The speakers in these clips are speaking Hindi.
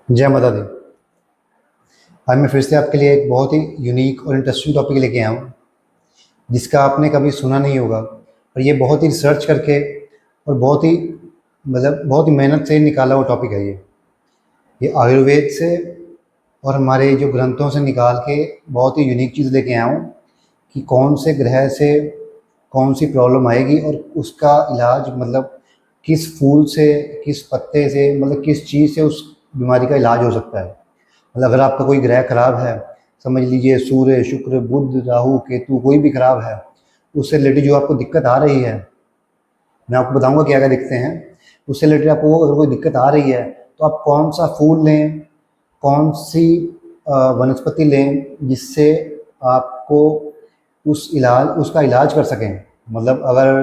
जय माता दी। आज मैं फिर से आपके लिए एक बहुत ही यूनिक और इंटरेस्टिंग टॉपिक लेके आया हूँ, जिसका आपने कभी सुना नहीं होगा। और ये बहुत ही रिसर्च करके और बहुत ही मेहनत से निकाला हुआ टॉपिक है। ये आयुर्वेद से और हमारे जो ग्रंथों से निकाल के बहुत ही यूनिक चीज़ लेके आया हूँ कि कौन से ग्रह से कौन सी प्रॉब्लम आएगी और उसका इलाज मतलब किस फूल से, किस पत्ते से, मतलब किस चीज़ से उस बीमारी का इलाज हो सकता है। मतलब अगर आपका कोई ग्रह खराब है, समझ लीजिए सूर्य, शुक्र, बुध, राहु, केतु कोई भी खराब है, उससे रिलेटेड जो आपको दिक्कत आ रही है, मैं आपको बताऊंगा क्या क्या दिक्कतें हैं। उससे रिलेटेड आपको अगर कोई दिक्कत आ रही है तो आप कौन सा फूल लें, कौन सी वनस्पति लें जिससे आपको उसका इलाज कर सकें। मतलब अगर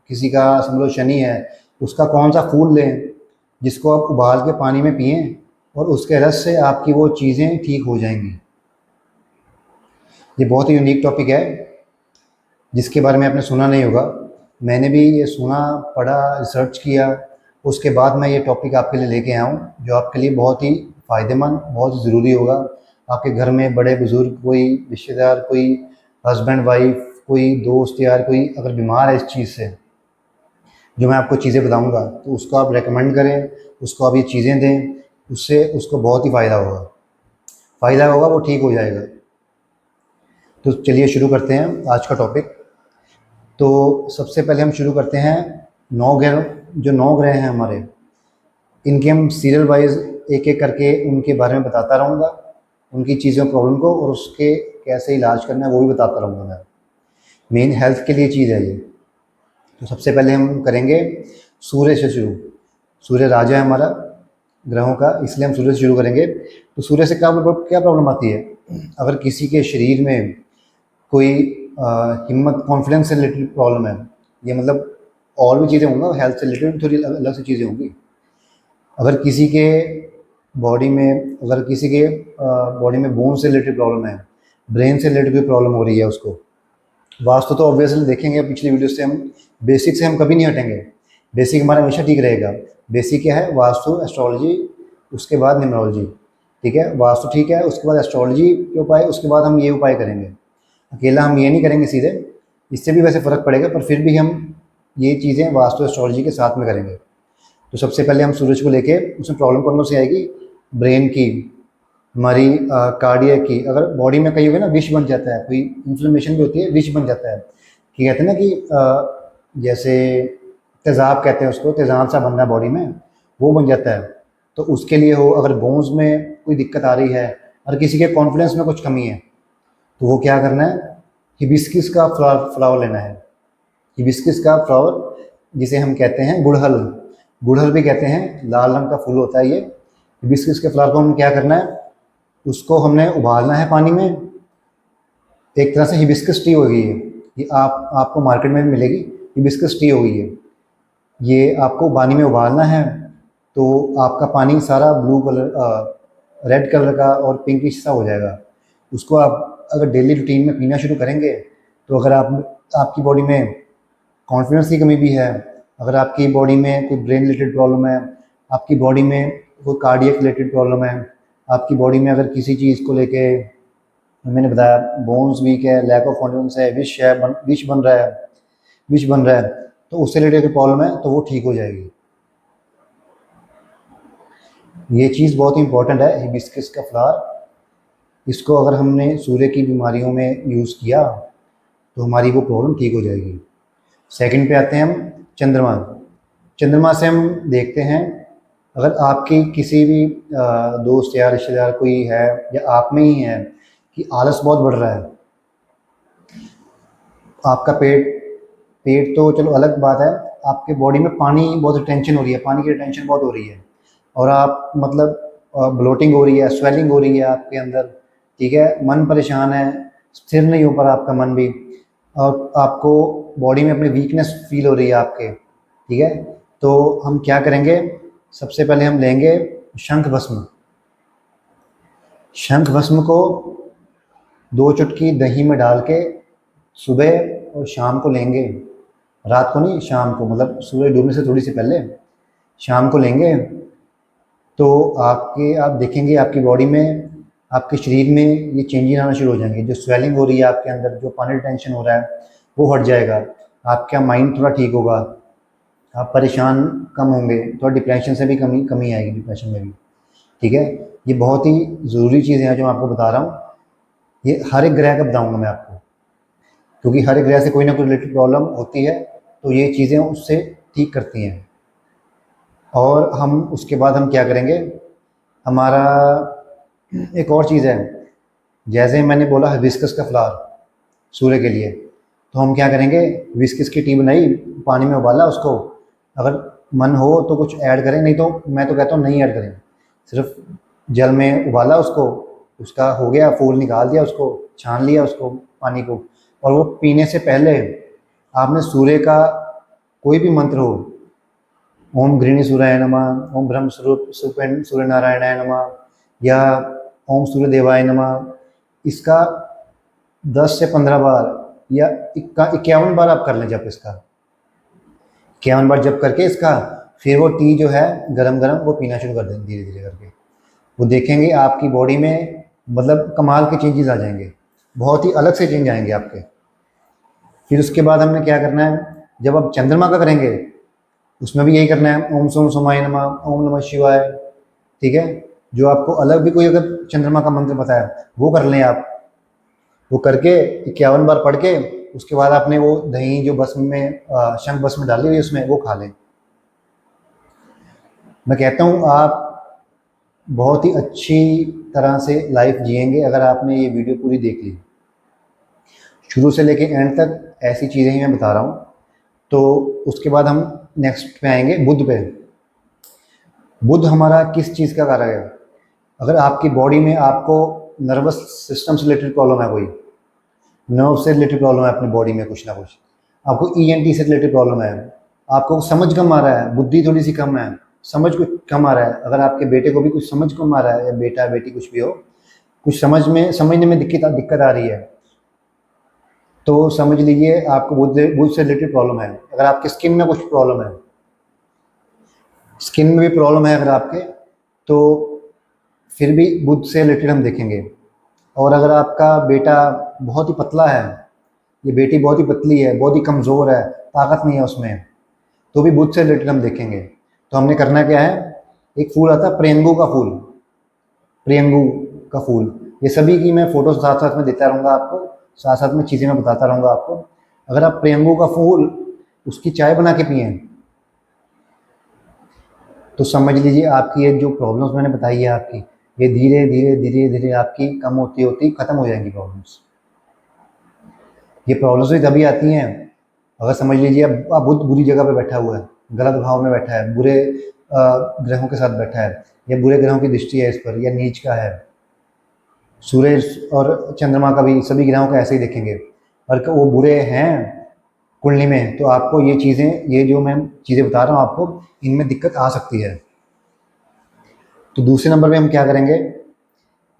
किसी का समझ लो शनि है, उसका कौन सा फूल लें जिसको आप उबाल के पानी में पिएं और उसके रस से आपकी वो चीज़ें ठीक हो जाएंगी। ये बहुत ही यूनिक टॉपिक है जिसके बारे में आपने सुना नहीं होगा। मैंने भी ये सुना, पढ़ा, रिसर्च किया, उसके बाद मैं ये टॉपिक आपके लिए लेके आया हूँ, जो आपके लिए बहुत ही फ़ायदेमंद, बहुत ज़रूरी होगा। आपके घर में बड़े बुज़ुर्ग, कोई रिश्तेदार, कोई हस्बैंड वाइफ, कोई दोस्त यार, कोई अगर बीमार है इस चीज़ से, जो मैं आपको चीज़ें बताऊँगा, तो उसको आप रेकमेंड करें, उसको आप ये चीज़ें दें, उससे उसको बहुत ही फ़ायदा होगा, वो ठीक हो जाएगा। तो चलिए शुरू करते हैं आज का टॉपिक। तो सबसे पहले हम शुरू करते हैं 9 ग्रह। जो 9 ग्रह हैं हमारे, इनके हम सीरियल वाइज एक एक करके उनके बारे में बताता रहूँगा, उनकी चीज़ों प्रॉब्लम को, और उसके कैसे इलाज करना है वो भी बताता रहूँगा। मैं मेन हेल्थ के लिए चीज़ है ये। तो सबसे पहले हम करेंगे सूर्य से शुरू। सूर्य राजा है हमारा ग्रहों का, इसलिए हम सूर्य से शुरू करेंगे। तो सूर्य से क्या प्रॉब्लम आती है? अगर किसी के शरीर में कोई हिम्मत, कॉन्फिडेंस से रिलेटेड प्रॉब्लम है, ये मतलब और भी चीज़ें होंगी, हेल्थ से रिलेटेड थोड़ी अलग से चीज़ें होंगी। अगर किसी के बॉडी में अगर किसी के बॉडी में बोन से रिलेटेड प्रॉब्लम है, ब्रेन से रिलेटेड कोई प्रॉब्लम हो रही है उसको, वास्तु तो ऑब्वियसली देखेंगे पिछली वीडियो से, हम बेसिक से हम कभी नहीं हटेंगे। बेसिक हमारा हमेशा ठीक रहेगा। बेसिक क्या है? वास्तु, एस्ट्रोलॉजी, उसके बाद न्यूमरोलॉजी। ठीक है, वास्तु ठीक है, उसके बाद एस्ट्रोलॉजी के उपाय, उसके बाद हम ये उपाय करेंगे। अकेला हम ये नहीं करेंगे सीधे, इससे भी वैसे फ़र्क पड़ेगा, पर फिर भी हम ये चीज़ें वास्तु एस्ट्रोलॉजी के साथ में करेंगे। तो सबसे पहले हम सूरज को लेके, उसमें प्रॉब्लम कौन से आएगी? ब्रेन की, हमारी कार्डियक की। अगर बॉडी में कहीं होगा ना विष बन जाता है, कोई इन्फ्लेमेशन भी होती है, विष बन जाता है कि कहते हैं ना कि जैसे तेज़ाब कहते हैं उसको, तेज़ाब सा बन रहा है बॉडी में, वो बन जाता है। तो उसके लिए हो, अगर बोन्स में कोई दिक्कत आ रही है, और किसी के कॉन्फिडेंस में कुछ कमी है, तो वो क्या करना है? हिबिस्किस का फ्लावर लेना है। हिबिस्किस का फ्लावर, जिसे हम कहते हैं गुड़हल, गुड़हल भी कहते हैं, लाल रंग का फूल होता है ये। हिबिस्किस के फ्लावर को हमें क्या करना है? उसको हमने उबालना है पानी में। एक तरह से हिबिस्कस टी हो गई है ये, आपको मार्केट में भी मिलेगी। हिबिस्कस टी हो गई है ये, आपको पानी में उबालना है। तो आपका पानी सारा ब्लू कलर, रेड कलर का और पिंकिश सा हो जाएगा। उसको आप अगर डेली रूटीन में पीना शुरू करेंगे, तो अगर आपकी बॉडी में कॉन्फिडेंस की कमी भी है, अगर आपकी बॉडी में कोई ब्रेन रिलेटेड प्रॉब्लम है, आपकी बॉडी में कोई कार्डियक रिलेटेड प्रॉब्लम है, आपकी बॉडी में अगर किसी चीज़ को लेके, मैंने बताया बोन्स वीक है, लैक ऑफ कॉन्फिडेंस है, विष बन रहा है, तो उससे रिलेटेड प्रॉब्लम है, तो वो ठीक हो जाएगी। ये चीज़ बहुत ही इंपॉर्टेंट है, हिबिस्कस का फ्लावर। इसको अगर हमने सूर्य की बीमारियों में यूज़ किया, तो हमारी वो प्रॉब्लम ठीक हो जाएगी। सेकंड पे आते हैं हम चंद्रमा। चंद्रमा से हम देखते हैं, अगर आपकी किसी भी दोस्त या रिश्तेदार कोई है, या आप में ही है कि आलस बहुत बढ़ रहा है, आपका पेट पेट तो चलो अलग बात है, आपके बॉडी में पानी बहुत रिटेंशन हो रही है, पानी की रिटेंशन बहुत हो रही है, और आप मतलब ब्लोटिंग हो रही है, स्वेलिंग हो रही है आपके अंदर। ठीक है, मन परेशान है, स्थिर नहीं हो पा रहा आपका मन भी, और आपको बॉडी में अपनी वीकनेस फील हो रही है आपके। ठीक है, तो हम क्या करेंगे? सबसे पहले हम लेंगे शंख भस्म। शंख भस्म को 2 चुटकी दही में डाल के सुबह और शाम को लेंगे। रात को नहीं, शाम को, मतलब सूरज डूबने से थोड़ी सी पहले शाम को लेंगे। तो आप देखेंगे आपकी बॉडी में, आपके शरीर में ये चेंजेस आना शुरू हो जाएंगे। जो स्वेलिंग हो रही है आपके अंदर, जो पानी रिटेंशन हो रहा है वो हट जाएगा, आपका माइंड थोड़ा ठीक होगा, आप परेशान कम होंगे, थोड़ा डिप्रेशन से भी कमी कमी आएगी, डिप्रेशन में भी। ठीक है, ये बहुत ही ज़रूरी चीज़ें हैं जो मैं आपको बता रहा हूँ। ये हर एक ग्रह का बताऊँगा मैं आपको, क्योंकि हर एक ग्रह से कोई ना कोई रिलेटेड प्रॉब्लम होती है, तो ये चीज़ें उससे ठीक करती हैं। और हम उसके बाद हम क्या करेंगे, हमारा एक और चीज़ है, जैसे मैंने बोला हिबिस्कस का फ्लावर सूर्य के लिए, तो हम क्या करेंगे, हिबिस्कस की टी बनाई, पानी में उबाला उसको, अगर मन हो तो कुछ ऐड करें, नहीं तो मैं तो कहता हूँ नहीं ऐड करें, सिर्फ जल में उबाला उसको, उसका हो गया, फूल निकाल दिया, उसको छान लिया उसको पानी को, और वो पीने से पहले आपने सूर्य का कोई भी मंत्र हो, ओम गृहिणी सूर्याय नमः, ओम ब्रह्म स्वरूप सूर्य नारायणाय नमः, या ओम सूर्य देवाय नमः, इसका 10 से 15 बार या 51 बार आप कर लें जब इसका, 51 बार जब करके इसका, फिर वो टी जो है गरम गरम वो पीना शुरू कर दें धीरे धीरे करके। वो देखेंगे आपकी बॉडी में मतलब कमाल के चेंजेस आ जाएंगे, बहुत ही अलग से चेंज आएंगे आपके। फिर उसके बाद हमने क्या करना है, जब आप चंद्रमा का करेंगे उसमें भी यही करना है, ओम सोम सोमाय नमः, ओम नमः शिवाय। ठीक है, जो आपको अलग भी कोई अगर चंद्रमा का मंत्र पता है वो कर लें आप, वो करके 51 बार पढ़ के उसके बाद आपने वो दही जो भस्म में शंख भस्म में डाली हुई उसमें वो खा लें। मैं कहता हूँ आप बहुत ही अच्छी तरह से लाइफ जिएंगे अगर आपने ये वीडियो पूरी देख ली, शुरू से लेके एंड तक ऐसी चीज़ें ही मैं बता रहा हूँ। तो उसके बाद हम नेक्स्ट पे आएंगे बुध पे। बुध हमारा किस चीज़ का कारक है, अगर आपकी बॉडी में आपको नर्वस सिस्टम से रिलेटेड प्रॉब्लम है, कोई नर्व से रिलेटेड प्रॉब्लम है अपनी बॉडी में, कुछ ना कुछ आपको ईएनटी से रिलेटेड प्रॉब्लम है, आपको समझ कम आ रहा है, बुद्धि थोड़ी सी कम है, समझ कुछ कम आ रहा है, अगर आपके बेटे को भी कुछ समझ कम आ रहा है, या बेटा बेटी कुछ भी हो, कुछ समझने में दिक्कत आ रही है, तो समझ लीजिए आपको बुध से रिलेटेड प्रॉब्लम है। अगर आपके स्किन में कुछ प्रॉब्लम है, स्किन में भी प्रॉब्लम है अगर आपके, तो फिर भी बुध से रिलेटेड हम देखेंगे। और अगर आपका बेटा बहुत ही पतला है, ये बेटी बहुत ही पतली है, बहुत ही कमज़ोर है, ताकत नहीं है उसमें, तो भी बुध से रिलेटेड हम देखेंगे। तो हमने करना क्या है, एक फूल आता है प्रियंगू का फूल, प्रियंगू का फूल, ये सभी की मैं फ़ोटो साथ साथ में देता रहूँगा आपको, साथ साथ में चीज़ें मैं बताता रहूँगा आपको। अगर आप प्रियंगू का फूल उसकी चाय बना के पिएँ तो समझ लीजिए आपकी ये जो प्रॉब्लम्स मैंने बताई है आपकी, ये धीरे धीरे धीरे धीरे आपकी कम होती होती ख़त्म हो जाएंगी प्रॉब्लम्स। ये प्रॉब्लम्स भी तभी आती हैं अगर समझ लीजिए अब बुध बुरी जगह पे बैठा हुआ है, गलत भाव में बैठा है, बुरे ग्रहों के साथ बैठा है, या बुरे ग्रहों की दृष्टि है इस पर, या नीच का है। सूर्य और चंद्रमा का भी, सभी ग्रहों का ऐसे ही देखेंगे, और वो बुरे हैं कुंडली में, तो आपको ये चीज़ें, ये जो मैं चीज़ें बता रहा हूँ आपको, इनमें दिक्कत आ सकती है। तो दूसरे नंबर पे हम क्या करेंगे,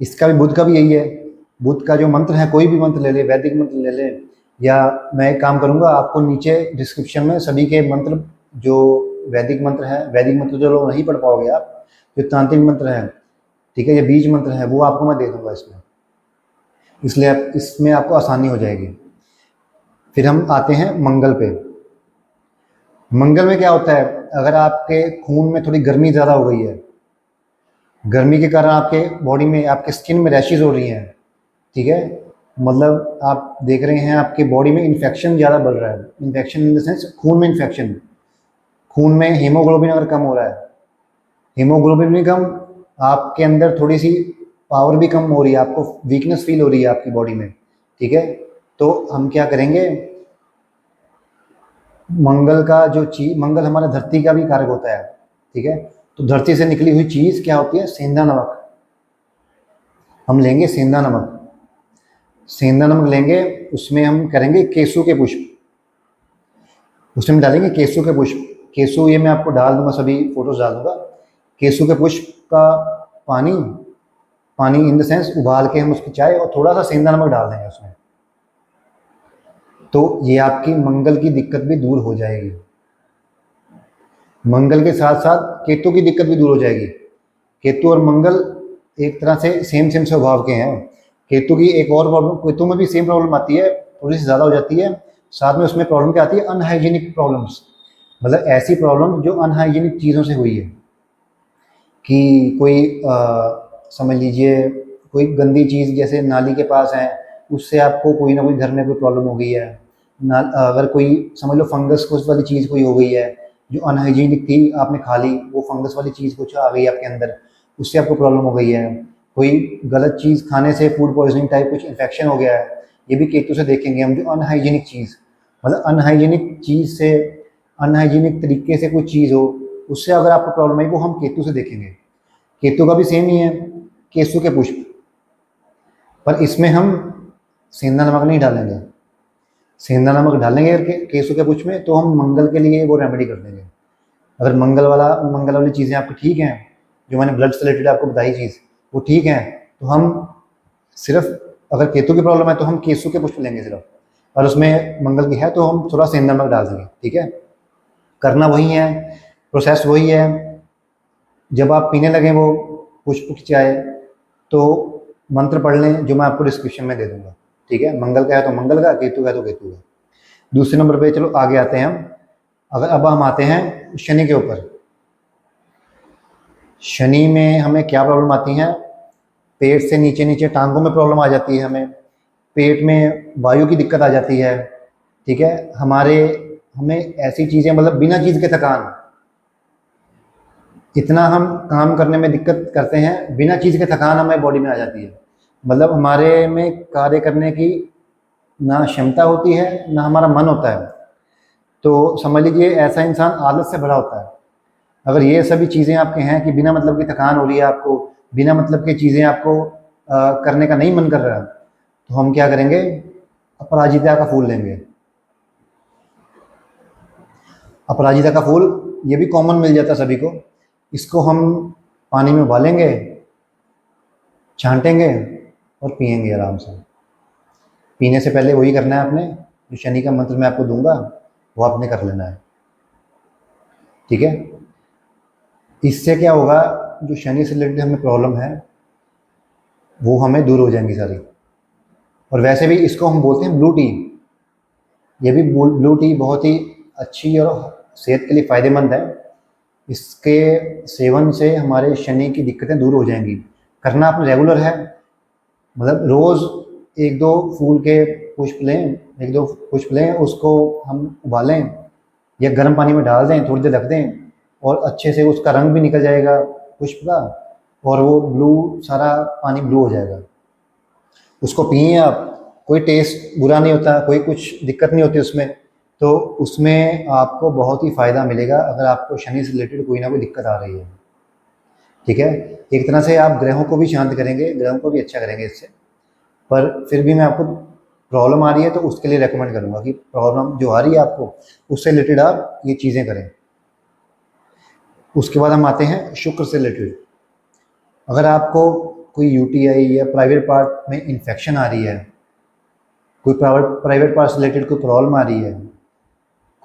इसका भी बुध का भी यही है, बुध का जो मंत्र है, कोई भी मंत्र ले ले, वैदिक मंत्र ले ले, या मैं एक काम करूँगा आपको नीचे डिस्क्रिप्शन में सभी के मंत्र, जो वैदिक मंत्र है, वैदिक मंत्र जो लोग नहीं पढ़ पाओगे आप, जो तांत्रिक मंत्र है, ठीक है, ये बीज मंत्र है, वो आपको मैं दे दूँगा इसमें, इसलिए इसमें आपको आसानी हो जाएगी। फिर हम आते हैं मंगल पे। मंगल में क्या होता है, अगर आपके खून में थोड़ी गर्मी ज़्यादा हो गई है, गर्मी के कारण आपके बॉडी में, आपके स्किन में रैशेज हो रही हैं, ठीक है, मतलब आप देख रहे हैं आपके बॉडी में इन्फेक्शन ज़्यादा बढ़ रहा है, इन्फेक्शन इन द सेंस खून में इन्फेक्शन, खून में हीमोग्लोबिन अगर कम हो रहा है, हीमोग्लोबिन भी कम, आपके अंदर थोड़ी सी पावर भी कम हो रही है, आपको वीकनेस फील हो रही है आपकी बॉडी में, ठीक है, तो हम क्या करेंगे, मंगल का जो चीज, मंगल हमारा धरती का भी कारक होता है, ठीक है, तो धरती से निकली हुई चीज़ क्या होती है, सेंधा नमक, हम लेंगे सेंधा नमक, सेंधा नमक लेंगे, उसमें हम करेंगे केसू के पुष्प, उसमें डालेंगे केसू के पुष्प, केसू ये मैं आपको डाल दूंगा, सभी फोटोज डाल दूंगा, केसू के पुष्प का पानी, पानी इन द सेंस उबाल के हम उसकी चाय, और थोड़ा सा सेंधा नमक डाल देंगे उसमें, तो ये आपकी मंगल की दिक्कत भी दूर हो जाएगी। मंगल के साथ साथ केतु की दिक्कत भी दूर हो जाएगी। केतु और मंगल एक तरह से सेम सेम स्वभाव के हैं। केतु की एक और प्रॉब्लम, केतु में भी सेम प्रॉब्लम आती है, थोड़ी सी ज़्यादा हो जाती है। साथ में उसमें प्रॉब्लम क्या आती है, अनहाइजीनिक प्रॉब्लम्स, मतलब ऐसी प्रॉब्लम जो अनहाइजीनिक चीज़ों से हुई है, कि कोई समझ लीजिए कोई गंदी चीज़ जैसे नाली के पास है, उससे आपको कोई ना कोई घर में कोई प्रॉब्लम हो गई है ना, अगर कोई समझ लो फंगस कुछ वाली चीज़ कोई हो गई है जो अनहाइजीनिक थी, आपने खा ली, वो फंगस वाली चीज़ कुछ आ गई आपके अंदर, उससे आपको प्रॉब्लम हो गई है। कोई गलत चीज़ खाने से फूड पॉइजनिंग टाइप कुछ इन्फेक्शन हो गया है, ये भी केतु से देखेंगे हम। जो अनहाइजीनिक चीज़, मतलब अनहाइजीनिक चीज़ से, अनहाइजीनिक तरीके से कोई चीज़ हो, उससे अगर आपको प्रॉब्लम आई, वो हम केतु से देखेंगे। केतु का भी सेम ही है, केसु के पुष्प, पर इसमें हम सेंधा नमक नहीं डालेंगे। सेंधा नमक डालेंगे अगर केसु के पुष्प में, तो हम मंगल के लिए वो रेमेडी कर देंगे। अगर मंगल वाली चीज़ें आपकी ठीक हैं, जो मैंने ब्लड से रिलेटेड आपको बताई चीज़, वो ठीक है, तो हम सिर्फ, अगर केतु की प्रॉब्लम है तो हम केसु के पुष्प लेंगे सिर्फ, और उसमें मंगल की है तो हम थोड़ा सेंधा नमक डाल देंगे। ठीक है, करना वही है, प्रोसेस वही है। जब आप पीने लगें वो पुष्प की चाय, तो मंत्र पढ़ लें जो मैं आपको डिस्क्रिप्शन में दे दूंगा। ठीक है, मंगल का है तो मंगल का, केतु का है तो केतु का। दूसरे नंबर पे चलो आगे आते हैं हम। अगर अब हम आते हैं शनि के ऊपर। शनि में हमें क्या प्रॉब्लम आती है, पेट से नीचे नीचे टांगों में प्रॉब्लम आ जाती है, हमें पेट में वायु की दिक्कत आ जाती है। ठीक है, हमें ऐसी चीज़ें, मतलब बिना चीज़ के थकान, इतना हम काम करने में दिक्कत करते हैं, बिना चीज़ के थकान हमें बॉडी में आ जाती है। मतलब हमारे में कार्य करने की ना क्षमता होती है, ना हमारा मन होता है। तो समझ लीजिए ऐसा इंसान आलस से भरा होता है। अगर ये सभी चीज़ें आपके हैं कि बिना मतलब की थकान हो रही है आपको, बिना मतलब की चीज़ें आपको करने का नहीं मन कर रहा, तो हम क्या करेंगे, अपराजिता का फूल लेंगे। अपराजिता का फूल ये भी कॉमन मिल जाता है सभी को। इसको हम पानी में उबालेंगे, छांटेंगे और पिएंगे आराम से। पीने से पहले वही करना है आपने, जो शनि का मंत्र मैं आपको दूंगा वो आपने कर लेना है। ठीक है, इससे क्या होगा, जो शनि से रिलेटेड हमें प्रॉब्लम है वो हमें दूर हो जाएंगी सारी। और वैसे भी इसको हम बोलते हैं ब्लू टी। ये भी ब्लू टी बहुत ही अच्छी और सेहत के लिए फ़ायदेमंद है। इसके सेवन से हमारे शनि की दिक्कतें दूर हो जाएंगी। करना आपने रेगुलर है, मतलब रोज़ एक दो फूल के पुष्प लें, एक दो पुष्प लें, उसको हम उबालें या गर्म पानी में डाल दें, थोड़ी देर रख दें, और अच्छे से उसका रंग भी निकल जाएगा पुष्प का, और वो ब्लू, सारा पानी ब्लू हो जाएगा। उसको पिए आप, कोई टेस्ट बुरा नहीं होता, कोई कुछ दिक्कत नहीं होती उसमें। तो उसमें आपको बहुत ही फ़ायदा मिलेगा अगर आपको शनि से रिलेटेड कोई ना कोई दिक्कत आ रही है। ठीक है, एक तरह से आप ग्रहों को भी शांत करेंगे, ग्रहों को भी अच्छा करेंगे इससे। पर फिर भी मैं आपको, प्रॉब्लम आ रही है तो उसके लिए रेकमेंड करूँगा कि प्रॉब्लम जो आ रही है आपको, उससे रिलेटेड आप ये चीज़ें करें। उसके बाद हम आते हैं शुक्र से रिलेटेड। अगर आपको कोई यूटीआई या प्राइवेट पार्ट में इन्फेक्शन आ रही है, कोई प्राइवेट पार्ट से रिलेटेड कोई प्रॉब्लम आ रही है,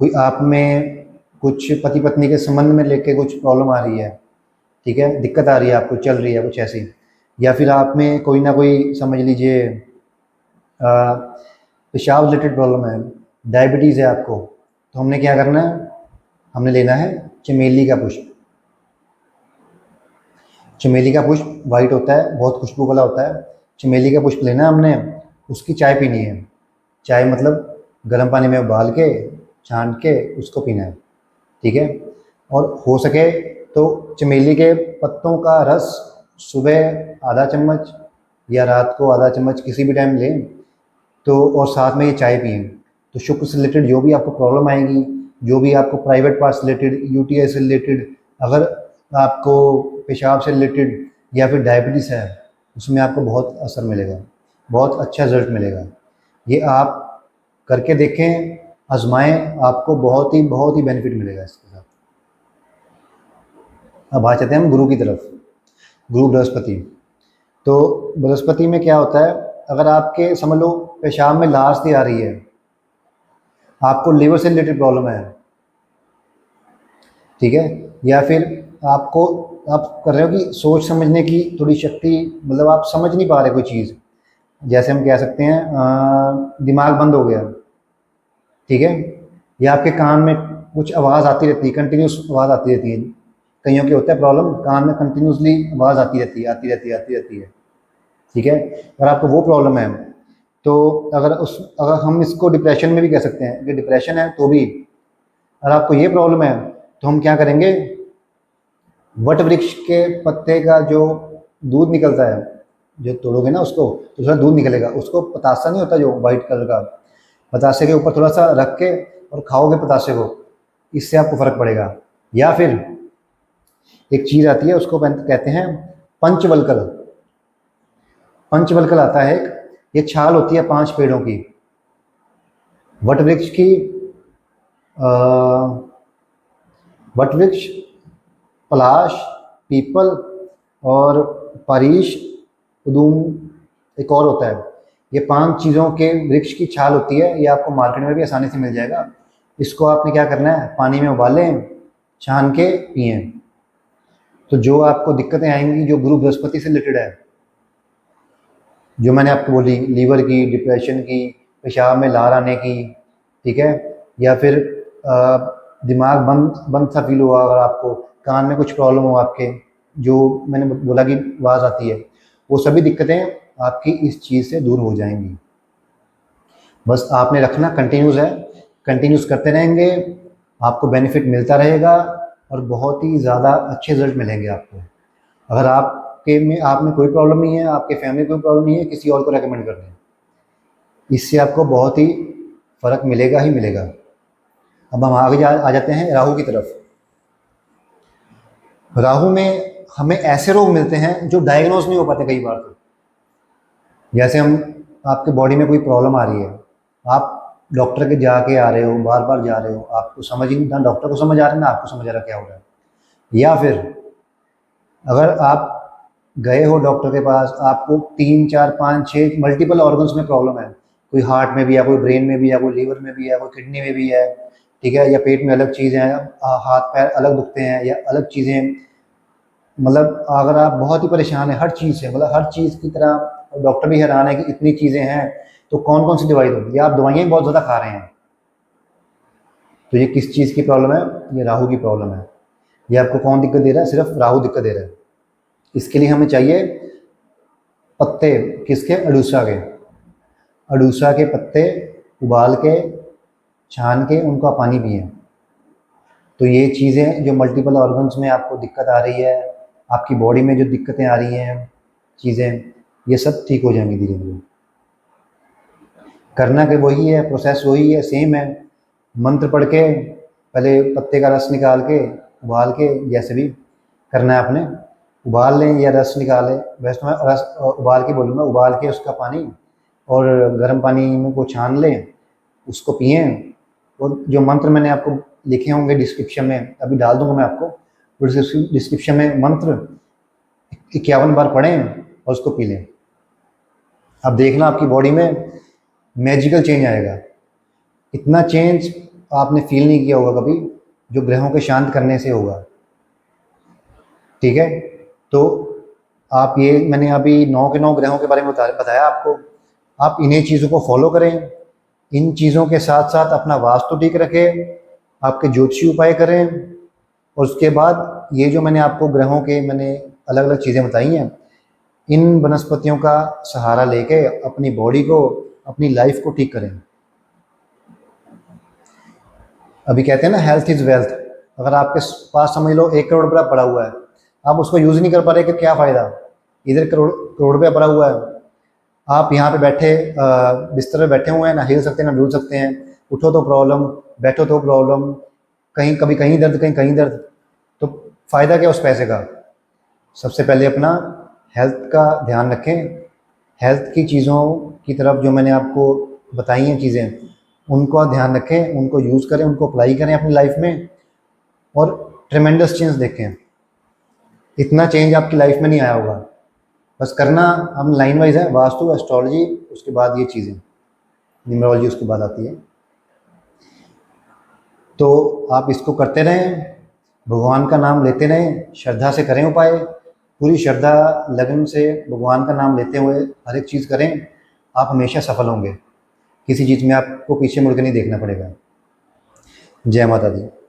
कोई आप में कुछ पति पत्नी के संबंध में लेके कुछ प्रॉब्लम आ रही है, ठीक है, दिक्कत आ रही है आपको, चल रही है कुछ ऐसी, या फिर आप में कोई ना कोई समझ लीजिए पेशाब रिलेटेड प्रॉब्लम है, डायबिटीज़ है आपको, तो हमने क्या करना है, हमने लेना है चमेली का पुष्प। चमेली का पुष्प वाइट होता है, बहुत खुशबू वाला होता है। चमेली का पुष्प लेना है हमने, उसकी चाय पीनी है। चाय मतलब गर्म पानी में उबाल के, छान के उसको पीना है। ठीक है, और हो सके तो चमेली के पत्तों का रस सुबह आधा चम्मच या रात को आधा चम्मच किसी भी टाइम लें, तो और साथ में ये चाय पिएं। तो शुक्र से रिलेटेड जो भी आपको प्रॉब्लम आएगी, जो भी आपको प्राइवेट पार्ट से रिलेटेड, यूटीआई से रिलेटेड, अगर आपको पेशाब से रिलेटेड या फिर डायबिटीज़ है, उसमें आपको बहुत असर मिलेगा, बहुत अच्छा रिजल्ट मिलेगा। ये आप करके देखें, आजमाएं, आपको बहुत ही बेनिफिट मिलेगा इसके साथ। अब आ जाते हैं हम गुरु की तरफ। गुरु बृहस्पति। तो बृहस्पति में क्या होता है, अगर आपके समझ लो पेशाब में लाशती आ रही है, आपको लीवर से रिलेटेड प्रॉब्लम है, ठीक है, या फिर आपको आप कर रहे हो कि सोच समझने की थोड़ी शक्ति, मतलब आप समझ नहीं पा रहे कोई चीज़, जैसे हम कह सकते हैं दिमाग बंद हो गया, ठीक है, या आपके कान में कुछ आवाज़ आती रहती है, कंटिन्यूस आवाज़ आती रहती है। कईयों के होता है प्रॉब्लम, कान में कंटिन्यूसली आवाज़ आती रहती है, आती रहती है, आती रहती है, ठीक है। अगर आपको वो प्रॉब्लम है तो अगर हम इसको डिप्रेशन में भी कह सकते हैं कि डिप्रेशन है, तो भी अगर आपको ये प्रॉब्लम है तो हम क्या करेंगे, वट वृक्ष के पत्ते का जो दूध निकलता है, जो तोड़ोगे ना उसको तो थोड़ा दूध निकलेगा, उसको पतासा नहीं होता जो वाइट कलर का, पतासे के ऊपर थोड़ा सा रख के और खाओगे पतासे को, इससे आपको फ़र्क पड़ेगा। या फिर एक चीज़ आती है, उसको कहते हैं पंचवल्कल। पंचवल्कल आता है एक, ये छाल होती है 5 पेड़ों की, वट वृक्ष की, वटवृक्ष, पलाश, पीपल और पारिश, कुदूम, एक और होता है। ये 5 चीज़ों के वृक्ष की छाल होती है, ये आपको मार्केट में भी आसानी से मिल जाएगा। इसको आपने क्या करना है, पानी में उबालें, छान के पिएं। तो जो आपको दिक्कतें आएंगी जो गुरु बृहस्पति से रिलेटेड है, जो मैंने आपको बोली, लीवर की, डिप्रेशन की, पेशाब में लार आने की, ठीक है, या फिर दिमाग बंद बंद सा फील हुआ, अगर आपको कान में कुछ प्रॉब्लम हो आपके, जो मैंने बोला कि आवाज़ आती है, वो सभी दिक्कतें आपकी इस चीज़ से दूर हो जाएंगी। बस आपने रखना कंटिन्यूस है, कंटिन्यूस करते रहेंगे, आपको बेनिफिट मिलता रहेगा और बहुत ही ज़्यादा अच्छे रिजल्ट मिलेंगे आपको। अगर आप में कोई प्रॉब्लम नहीं है, आपके फैमिली कोई प्रॉब्लम नहीं है, किसी और को रेकमेंड कर दें, इससे आपको बहुत ही फ़र्क मिलेगा ही मिलेगा। अब हम आगे आ जाते हैं राहु की तरफ। राहु में हमें ऐसे रोग मिलते हैं जो डायग्नोज नहीं हो पाते कई बार। तो जैसे आपके बॉडी में कोई प्रॉब्लम आ रही है, आप डॉक्टर के जाके आ रहे हो, बार बार जा रहे हो, आपको समझ ही नहीं, ना डॉक्टर को समझ आ रहा है ना आपको समझ आ रहा क्या हो रहा है। या फिर अगर आप गए हो डॉक्टर के पास, आपको 3, 4, 5, 6 मल्टीपल ऑर्गन्स में प्रॉब्लम है, कोई हार्ट में भी है, कोई ब्रेन में भी है, कोई लीवर में भी है, कोई किडनी में भी है, ठीक है, या पेट में अलग चीज़ें हैं, हाथ पैर अलग दुखते हैं या अलग चीज़ें, मतलब अगर आप बहुत ही परेशान हैं हर चीज़ से, मतलब हर चीज़ की तरह डॉक्टर भी हैरान है कि इतनी चीज़ें हैं तो कौन कौन सी दवाई दो, या आप दवाइयाँ बहुत ज़्यादा खा रहे हैं, तो ये किस चीज़ की प्रॉब्लम है, ये राहु की प्रॉब्लम है। ये आपको कौन दिक्कत दे रहा है, सिर्फ राहु दिक्कत दे रहा है। इसके लिए हमें चाहिए पत्ते, किसके, अड़ूसा के, अड़ूसा के पत्ते उबाल के, छान के उनका पानी पिए। तो ये चीज़ें जो मल्टीपल ऑर्गन्स में आपको दिक्कत आ रही है, आपकी बॉडी में जो दिक्कतें आ रही हैं चीज़ें, ये सब ठीक हो जाएंगी धीरे धीरे। करना के वही है, प्रोसेस वही है, सेम है। मंत्र पढ़ के पहले पत्ते का रस निकाल के उबाल के, जैसे भी करना है आपने, उबाल लें या रस निकालें, वैसे तो मैं रस उबाल के बोलूँगा, उबाल के उसका पानी और गर्म पानी में को छान लें, उसको पिएँ। और जो मंत्र मैंने आपको लिखे होंगे डिस्क्रिप्शन में, अभी डाल दूंगा मैं आपको, डिस्क्रिप्शन में मंत्र 51 बार पढ़ें और उसको पी लें। अब देखना आपकी बॉडी में मैजिकल चेंज आएगा। इतना चेंज आपने फील नहीं किया होगा कभी, जो ग्रहों के शांत करने से होगा, ठीक है। तो आप ये, मैंने अभी 9 के 9 ग्रहों के बारे में बताया आपको, आप इन्हीं चीज़ों को फॉलो करें, इन चीज़ों के साथ साथ अपना वास्तु ठीक रखें, आपके ज्योतिषी उपाय करें, और उसके बाद ये जो मैंने आपको ग्रहों के मैंने अलग अलग चीज़ें बताई हैं, इन वनस्पतियों का सहारा लेके अपनी बॉडी को, अपनी लाइफ को ठीक करें। अभी कहते हैं ना, हेल्थ इज़ वेल्थ। अगर आपके पास समझ लो 1 करोड़ रुपया पड़ा हुआ है, आप उसको यूज़ नहीं कर पा रहे, कि क्या फ़ायदा, इधर करोड़ करोड़ रुपया पड़ा हुआ है, आप यहाँ पे बैठे बिस्तर पे बैठे हुए हैं, ना हिल सकते हैं ना डुल सकते हैं, उठो तो प्रॉब्लम, बैठो तो प्रॉब्लम, कहीं कभी कहीं दर्द, कहीं कहीं दर्द, तो फ़ायदा क्या उस पैसे का। सबसे पहले अपना हेल्थ का ध्यान रखें, हेल्थ की चीज़ों की तरफ जो मैंने आपको बताई हैं चीज़ें, उनको ध्यान रखें, उनको यूज़ करें, उनको अप्लाई करें अपनी लाइफ में, और ट्रेमेंडस चेंज देखें। इतना चेंज आपकी लाइफ में नहीं आया होगा। बस करना, हम लाइन वाइज है, वास्तु, एस्ट्रोलॉजी, उसके बाद ये चीज़ें, न्यूमरोलॉजी उसके बाद आती है। तो आप इसको करते रहें, भगवान का नाम लेते रहें, श्रद्धा से करें उपाय, पूरी श्रद्धा लगन से भगवान का नाम लेते हुए हर एक चीज़ करें, आप हमेशा सफल होंगे। किसी चीज़ में आपको पीछे मुड़ के नहीं देखना पड़ेगा। जय माता दी।